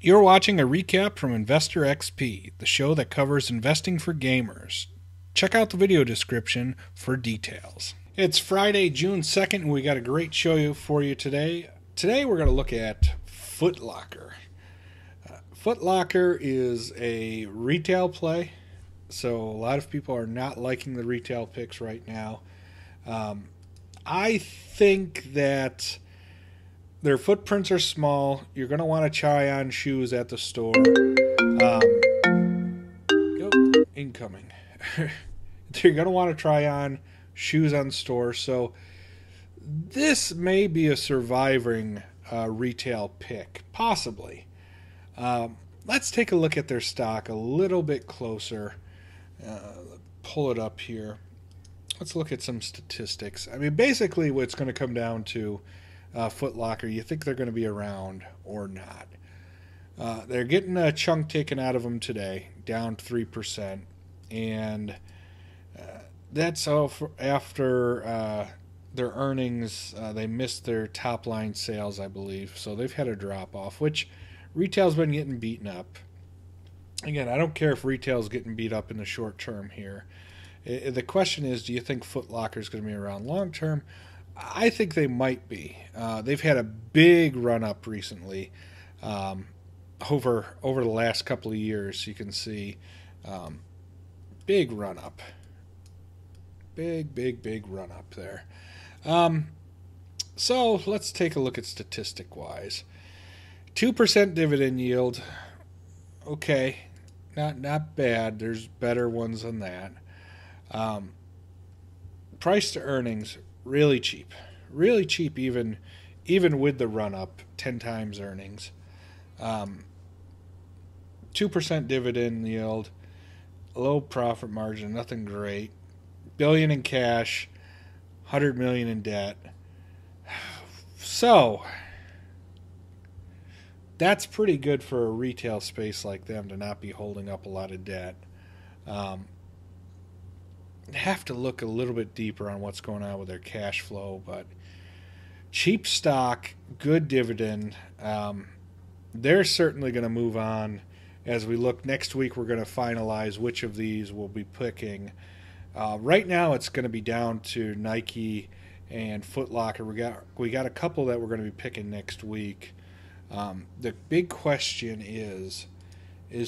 You're watching a recap from Investor XP, the show that covers investing for gamers. Check out the video description for details. It's Friday, June 2nd, and we got a great show for you today. Today we're going to look at Foot Locker. Foot Locker is a retail play, so a lot of people are not liking the retail picks right now. I think that their footprints are small. You're going to want to try on shoes at the store. Incoming. You're going to want to try on shoes on store. So this may be a surviving retail pick, possibly. Let's take a look at their stock a little bit closer. Pull it up here. Let's look at some statistics. I mean, basically what it's going to come down to, Foot Locker, you think they're going to be around or not. They're getting a chunk taken out of them today, down 3%. And that's all after their earnings. They missed their top line sales, I believe. So they've had a drop off, which retail's been getting beaten up. Again, I don't care if retail's getting beat up in the short term here. The question is, do you think Foot Locker is going to be around long term? I think they might be. They've had a big run up recently, over the last couple of years. You can see big run up, big run up there. So let's take a look at statistic wise. 2% dividend yield. Okay, not bad. There's better ones than that. Price to earnings, really cheap even with the run up, 10 times earnings. 2% dividend yield, low profit margin, nothing great. Billion in cash, 100 million in debt. So that's pretty good for a retail space like them to not be holding up a lot of debt. Have to look a little bit deeper on what's going on with their cash flow, but cheap stock, good dividend. They're certainly going to move on. As we look next week, we're going to finalize which of these we'll be picking. Right now, it's going to be down to Nike and Foot Locker. We got a couple that we're going to be picking next week. The big question is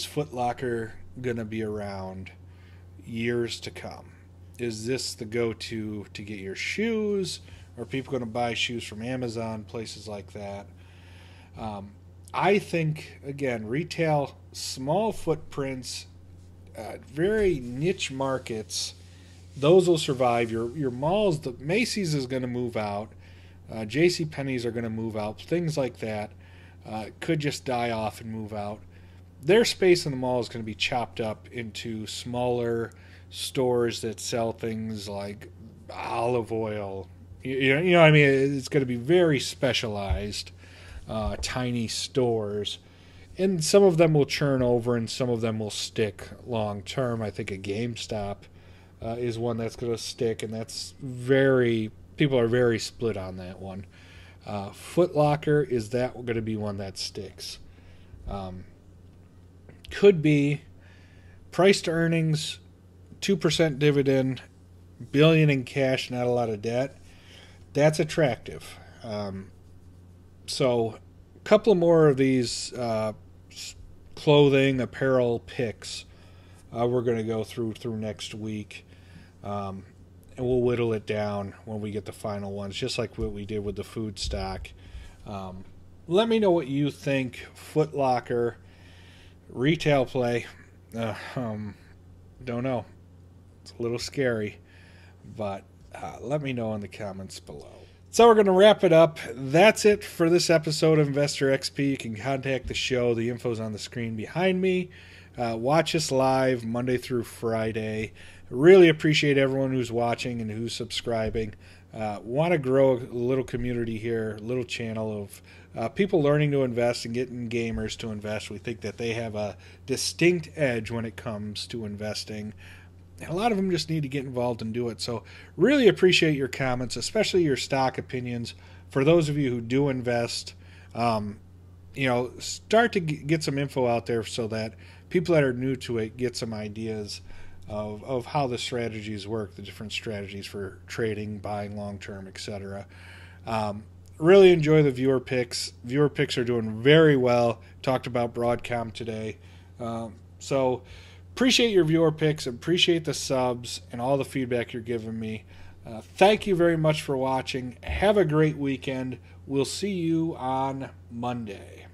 Foot Locker going to be around years to come? Is this the go-to to get your shoes? Are people going to buy shoes from Amazon, places like that? I think, again, retail, small footprints, very niche markets, those will survive. Your malls, the Macy's is going to move out. J.C. Penney's are going to move out. Things like that could just die off and move out. Their space in the mall is going to be chopped up into smaller stores that sell things like olive oil. You know what I mean? It's going to be very specialized, tiny stores. And some of them will churn over and some of them will stick long term. I think a GameStop is one that's going to stick, and people are very split on that one. Foot Locker, is that going to be one that sticks? Could be. Price to earnings, 2% dividend, billion in cash, not a lot of debt. That's attractive. So a couple more of these clothing, apparel picks we're going to go through next week. And we'll whittle it down when we get the final ones, just like what we did with the food stock. Let me know what you think. Foot Locker, retail play. Don't know. It's a little scary, but let me know in the comments below. So we're going to wrap it up. That's it for this episode of Investor XP. You can contact the show. The info's on the screen behind me. Watch us live Monday through Friday. Really appreciate everyone who's watching and who's subscribing. Want to grow a little community here, a little channel of people learning to invest and getting gamers to invest. We think that they have a distinct edge when it comes to investing. And a lot of them just need to get involved and do it. So really appreciate your comments, especially your stock opinions. For those of you who do invest, start to get some info out there so that people that are new to it get some ideas of how the strategies work, the different strategies for trading, buying long term, etc. Really enjoy the viewer picks. Viewer picks are doing very well. Talked about Broadcom today. So appreciate your viewer picks, appreciate the subs and all the feedback you're giving me. Thank you very much for watching. Have a great weekend. We'll see you on Monday.